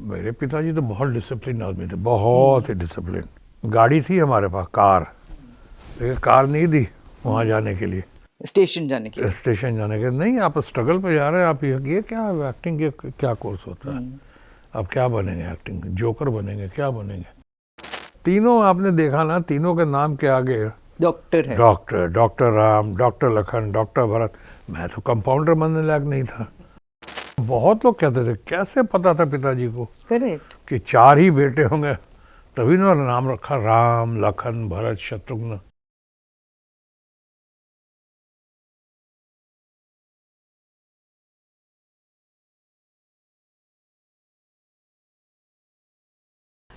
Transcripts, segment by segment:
मेरे पिताजी तो बहुत डिसिप्लिन आदमी थे, बहुत ही डिसिप्लिन। गाड़ी थी हमारे पास, कार, लेकिन कार नहीं दी वहाँ जाने के लिए, स्टेशन जाने के लिए। स्टेशन जाने के नहीं। आप स्ट्रगल पे जा रहे हैं, आप ये क्या एक्टिंग के क्या कोर्स होता है, आप क्या बनेंगे, एक्टिंग जोकर बनेंगे, क्या बनेंगे। तीनों आपने देखा ना, तीनों के नाम के आगे डॉक्टर है। Doctor, doctor Ram, doctor Lakhan, doctor Bharat. मैं तो कंपाउंडर बनने लायक नहीं था। बहुत लोग कहते थे, कैसे पता था पिताजी को करेक्ट। कि 4 ही बेटे होंगे, तभी ना नाम रखा राम, लखन, भरत, शत्रुघ्न।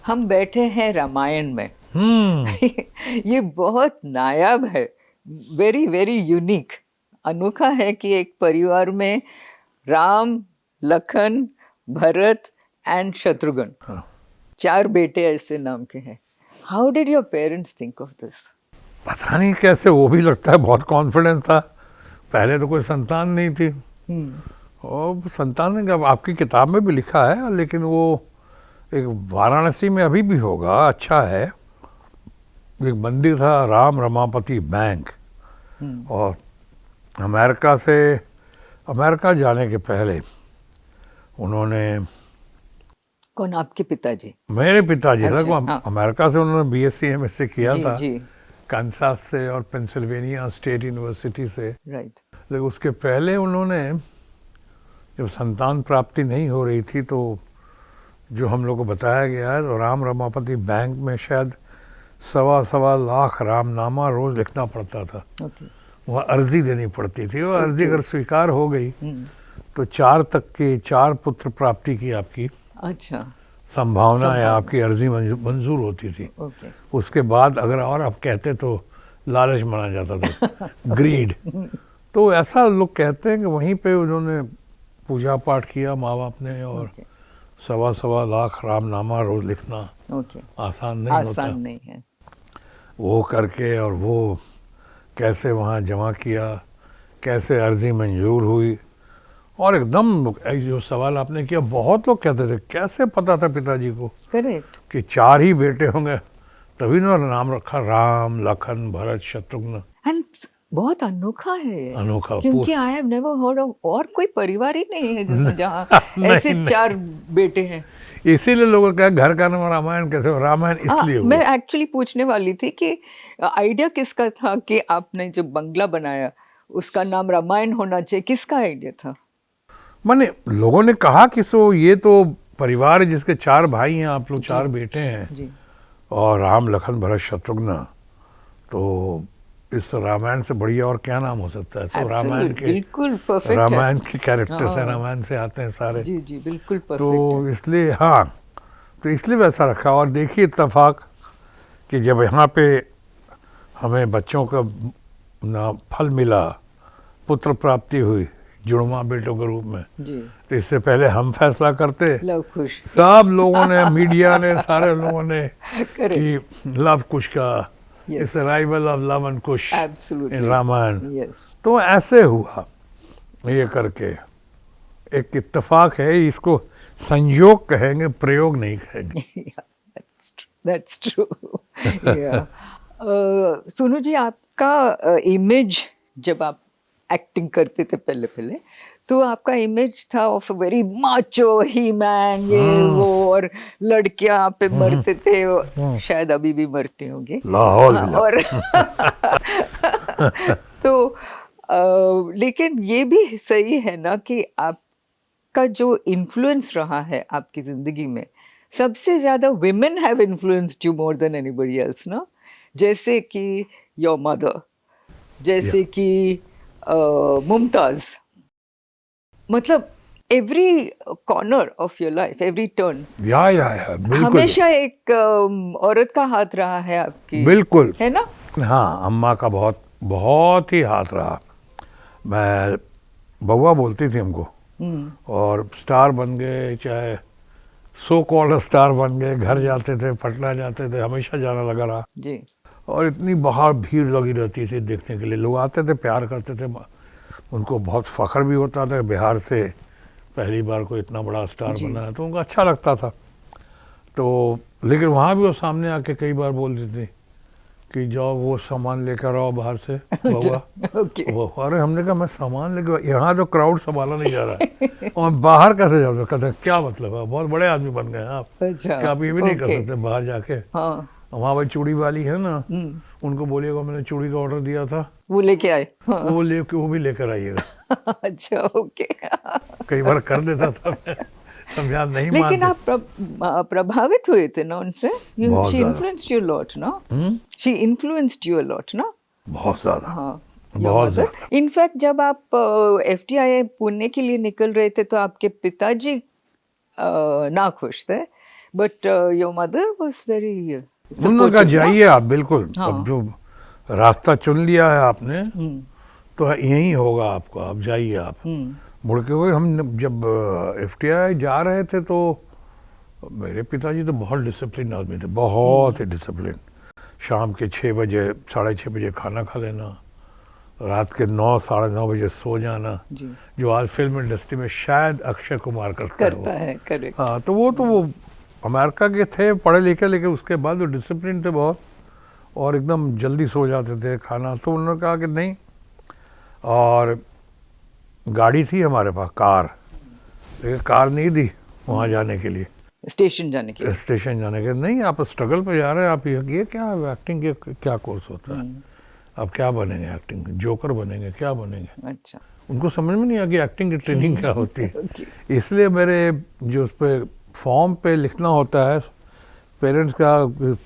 हम बैठे हैं रामायण में। हम्म। ये बहुत नायाब है, वेरी वेरी यूनिक, अनोखा है कि एक परिवार में राम, लखन, भरत एंड शत्रुघ्न, हाँ। 4 बेटे ऐसे नाम के हैं। How did your parents think of this? पता नहीं कैसे, वो भी लगता है बहुत कॉन्फिडेंस था। पहले तो कोई संतान नहीं थी, और संतान ने आपकी किताब में भी लिखा है, लेकिन वो एक वाराणसी में अभी भी होगा, अच्छा है। एक मंदिर था राम रमापति बैंक, और अमेरिका जाने के पहले उन्होंने, कौन, आपके पिताजी? मेरे पिताजी अच्छा, वो हाँ। अमेरिका से उन्होंने बीएससी एमएससी किया जी था, जी, कांसास से और पेंसिल्वेनिया स्टेट यूनिवर्सिटी से। राइट। लेकिन उसके पहले उन्होंने, जब संतान प्राप्ति नहीं हो रही थी, तो जो हम लोग को बताया गया है, तो राम रमापति बैंक में शायद 1.25 लाख रामनामा रोज लिखना पड़ता था। ओके। वहाँ अर्जी देनी पड़ती थी, और अर्जी Okay. अगर स्वीकार हो गई तो 4 तक के 4 पुत्र प्राप्ति की आपकी अच्छा, संभावना है, आपकी अर्जी मंजूर होती थी। ओके। उसके बाद अगर और आप कहते तो लालच माना जाता था, ग्रीड। तो ऐसा लोग कहते हैं कि वहीं पे उन्होंने पूजा पाठ किया माँ बाप ने, और ओके। 1.25 लाख रामनामा रोज लिखना ओके, आसान नहीं होता। आसान नहीं है। वो करके, और वो कैसे वहाँ जमा किया, कैसे अर्जी मंजूर हुई, और एकदम जो सवाल आपने किया, बहुत लोग कहते थे, कैसे पता था पिताजी को करेक्ट। कि 4 ही बेटे होंगे, तभी ना नाम रखा राम, लखन, भरत, शत्रुघ्न। एंड बहुत अनोखा है ये, अनोखा क्योंकि I have never heard of, और कोई परिवार ही नहीं है जिसमें जहाँ ऐसे नहीं, 4 बेटे हैं। इसीलिए लोगों का घर का नाम रामायण कैसे हो? रामायण इसलिए मैं हुआ। एक्चुअली पूछने वाली थी कि आइडिया किसका था कि आपने जो बंगला बनाया उसका नाम रामायण होना चाहिए, किसका आइडिया था? माने लोगों ने कहा कि सो ये तो परिवार है जिसके 4 भाई हैं, आप लोग 4 बेटे हैं, जी, और राम, लखन, भरत, शत्रुघ्न, तो इस रामायण से बढ़िया और क्या नाम हो सकता है? सब रामायण के, बिल्कुल परफेक्ट है। रामायण के कैरेक्टर्स हैं, हाँ। रामायण से आते हैं सारे। जी जी, बिल्कुल परफेक्ट तो है। इसलिए, हाँ, तो इसलिए वैसा रखा। और देखिए इत्तेफाक कि जब यहाँ पे हमें बच्चों का ना फल मिला, पुत्र प्राप्ति हुई जुड़वा बेटों के रूप में, जी, तो इससे पहले हम फैसला करते, लव कुश। सब लोगों ने, मीडिया ने, सारे लोगों ने, करेक्ट, कि लव कुश का, Yes. इस arrival of Luv and Kush in absolutely, Ramayan. Yes. तो ऐसे हुआ ये करके, एक इत्तेफाक है, इसको संयोग कहेंगे, प्रयोग नहीं कहेंगे। That's true. या सोनू जी, आपका इमेज जब आप एक्टिंग करते थे पहले पहले, तो आपका इमेज था of very macho he man, ये वो, और लड़कियां पे मरते थे, शायद अभी भी मरते होंगे। लाहौल और तो लेकिन ये भी सही है ना कि आपका जो इन्फ्लुएंस रहा है आपकी जिंदगी में, सबसे ज्यादा women have influenced you more than anybody else, ना? जैसे कि your mother, जैसे कि मुमताज, मतलब every corner of your life, every turn, या बिल्कुल, हमेशा एक औरत का हाथ रहा है आपकी, बिल्कुल, है ना? हाँ, अम्मा का बहुत बहुत ही हाथ रहा। मैं बउआ बोलती थी हमको, और स्टार बन गए, चाहे सो कॉल्ड स्टार बन गए, घर जाते थे, पटना जाते थे, हमेशा जाना लगा रहा। जी, और इतनी बाहर भीड़ लगी रहती थी देखने के लिए, लोग आते थे, प्यार करते थे, उनको बहुत फख्र भी होता था, बिहार से पहली बार कोई इतना बड़ा स्टार जी। बना है, तो उनको अच्छा लगता था। तो लेकिन वहाँ भी वो सामने आके कई बार बोल देती कि जाओ वो सामान लेकर आओ बाहर से बउआ। ओके। वो अरे हमने कहा मैं सामान लेकर, यहाँ तो क्राउड संभाला नहीं जा रहा है और बाहर कैसे जाओ? कहते हैं क्या मतलब है, बहुत बड़े आदमी बन गए हैं आप, अच्छा, क्या आप ये भी नहीं कर ओके। सकते बाहर जाके? हाँ। वहाँ भाई चूड़ी वाली है ना, हम्म, उनको बोलिएगा मैंने चूड़ी का ऑर्डर दिया था, वो लेके आए। हाँ। वो भी लेकर आइएगा। अच्छा, ओके। कई बार कर देता था मैं, समझा नहीं लेकिन मानते। आप प्रभावित हुए थे ना उनसे? बहुत शी ज्यादा। इन्फ्लुएंस्ड यू लॉट ना? शी इन्फ्लुएंस्ड यू लॉट ना? बहुत ज्यादा। हाँ। बहुत ज्यादा। इनफैक्ट जब आप एफटीआई पुणे के लिए निकल रहे थे तो आपके पिताजी ना खुश थे, but your mother was very उन्होंने कहा जाइए आप, बिल्कुल। हाँ। अब जो रास्ता चुन लिया है आपने हम्म, तो यही होगा आपको, आप जाइए आप। मुड़ के हुए हम जब एफटीआई जा रहे थे तो मेरे पिताजी तो बहुत डिसिप्लिन आदमी थे, बहुत ही डिसिप्लिन। शाम के 6 बजे 6:30 बजे खाना खा लेना, रात के 9 9:30 बजे सो जाना, जी। जो आज फिल्म इंडस्ट्री में शायद अक्षय कुमार करता है वो। करता है, करेक्ट। हाँ, तो वो अमेरिका के थे पढ़े लिखे, लेकिन उसके बाद वो डिसिप्लिन थे बहुत, और एकदम जल्दी सो जाते थे खाना। तो उन्होंने कहा कि नहीं, और गाड़ी थी हमारे पास, कार, लेकिन कार नहीं दी वहाँ जाने के लिए, स्टेशन जाने के लिए। स्टेशन जाने के। नहीं, आप स्ट्रगल पे जा रहे हैं, आप ये क्या एक्टिंग के क्या कोर्स होता है, आप क्या बनेंगे एक्टिंग में, जोकर बनेंगे, क्या बनेंगे? अच्छा। उनको समझ में नहीं आ कि एक्टिंग की ट्रेनिंग क्या होती है। ओके। इसलिए मेरे जो उस पे फॉर्म पे लिखना होता है पेरेंट्स का,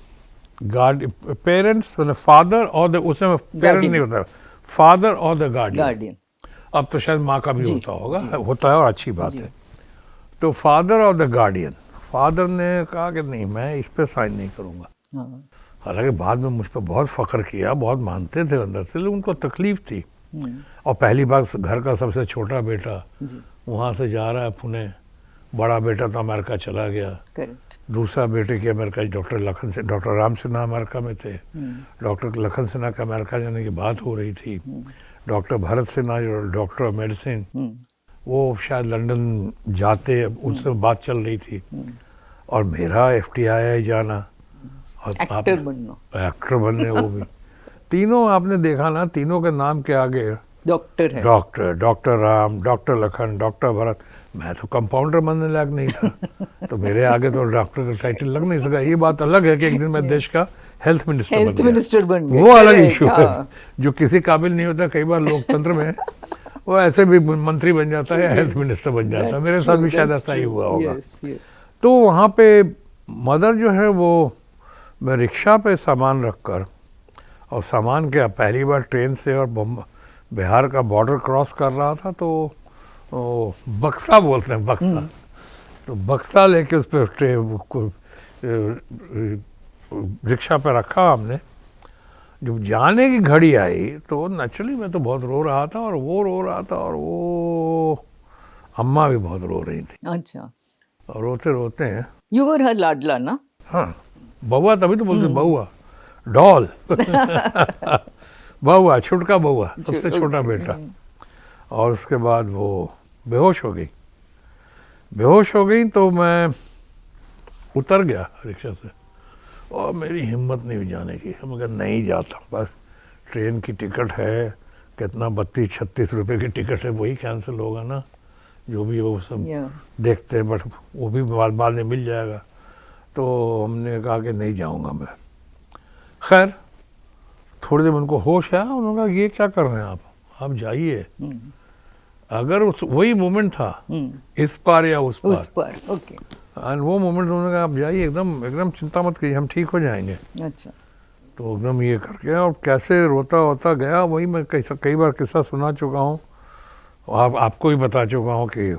गार्ड पेरेंट्स मतलब फादर और द, उसमें पेरेंट नहीं होता, फादर और द गार्डियन। गार्डियन। अब तो शायद माँ का भी जी, होता होगा, जी। होता है, और अच्छी बात जी। है। तो फादर और द गार्डियन, फादर ने कहा कि नहीं, मैं इस पे साइन नहीं करूँगा। हाँ। हालांकि बाद में मुझ पर बहुत फख्र किया, बहुत मानते थे अंदर से, लेकिन उनको तकलीफ थी। हम्म, और पहली बार घर का सबसे छोटा बेटा जी। वहाँ से जा रहा है पुणे, बड़ा बेटा तो अमेरिका चला गया, करेक्ट। दूसरा बेटे की America, doctor Ram Sinha America में थे, डॉक्टर लखन सिन्हा के अमेरिका जाने की बात हो रही थी, डॉक्टर भरत सिन्हा जो डॉक्टर ऑफ मेडिसिन, वो शायद लंदन जाते, उनसे बात चल रही थी, और मेरा एफटीआई जाना और एक्टर बनना। एक्टर बनने, वो भी तीनों आपने देखा ना, तीनों के नाम के आगे डॉक्टर है। Doctor Ram, doctor Lakhan, doctor Bharat. मैं तो कंपाउंडर बनने लायक नहीं था, तो मेरे आगे तो डॉक्टर का टाइटल लग नहीं सका। ये बात अलग है कि एक दिन मैं देश का हेल्थ मिनिस्टर बन गए, वो अलग correct, इशू है, हाँ। जो किसी काबिल नहीं होता कई बार लोकतंत्र में, वो ऐसे भी मंत्री बन जाता है, हेल्थ मिनिस्टर बन जाता है। That's मेरे साथ भी true, शायद that's ऐसा ही true. हुआ होगा। Yes, yes. तो वहाँ पे मदर जो है वो, मैं रिक्शा पे सामान रखकर, और सामान क्या, पहली बार ट्रेन से और बिहार का बॉर्डर क्रॉस कर रहा था, तो बक्सा बोलते हैं, बक्सा, तो बक्सा लेके उस पर रिक्शा पे रखा हमने। जब जाने की घड़ी आई तो नेचुरली मैं तो बहुत रो रहा था, और वो रो रहा था, और वो अम्मा भी बहुत रो रही थी। अच्छा। और रोते रोते हैं, यू वर हर लाडला ना? हाँ, बउआ, तभी तो बोलते बउआ, डॉल बउआ, छुटका बउआ, सबसे छोटा बेटा। और उसके बाद वो बेहोश हो गई, तो मैं उतर गया रिक्शा से, और मेरी हिम्मत नहीं हुई जाने की। हम कहा नहीं जाता, बस ट्रेन की टिकट है, कितना 32-36 रुपए की टिकट है, वही कैंसिल होगा ना, जो भी वो सब देखते हैं, बट वो भी बाद में मिल जाएगा। तो हमने कहा कि नहीं जाऊंगा मैं। खैर थोड़ी देर उनको होश आया, उन्होंने कहा ये क्या कर रहे हैं आप जाइए। अगर वही मोमेंट था, इस पार या उस पार, ओके, एंड वो मोमेंट उन्होंने कहा आप जाइए, एकदम चिंता मत कीजिए, हम ठीक हो जाएंगे। अच्छा। तो एकदम ये करके, और कैसे रोता होता गया, वही मैं कई बार किस्सा सुना चुका हूँ, आपको भी बता चुका हूँ कि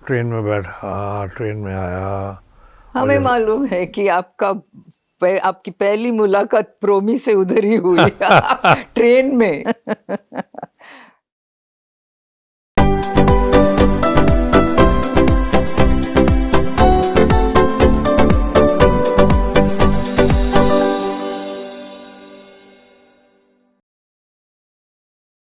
ट्रेन में बैठा, ट्रेन में आया। हमें मालूम है कि आपकी पहली मुलाकात प्रोमी से उधर ही हुई ट्रेन में।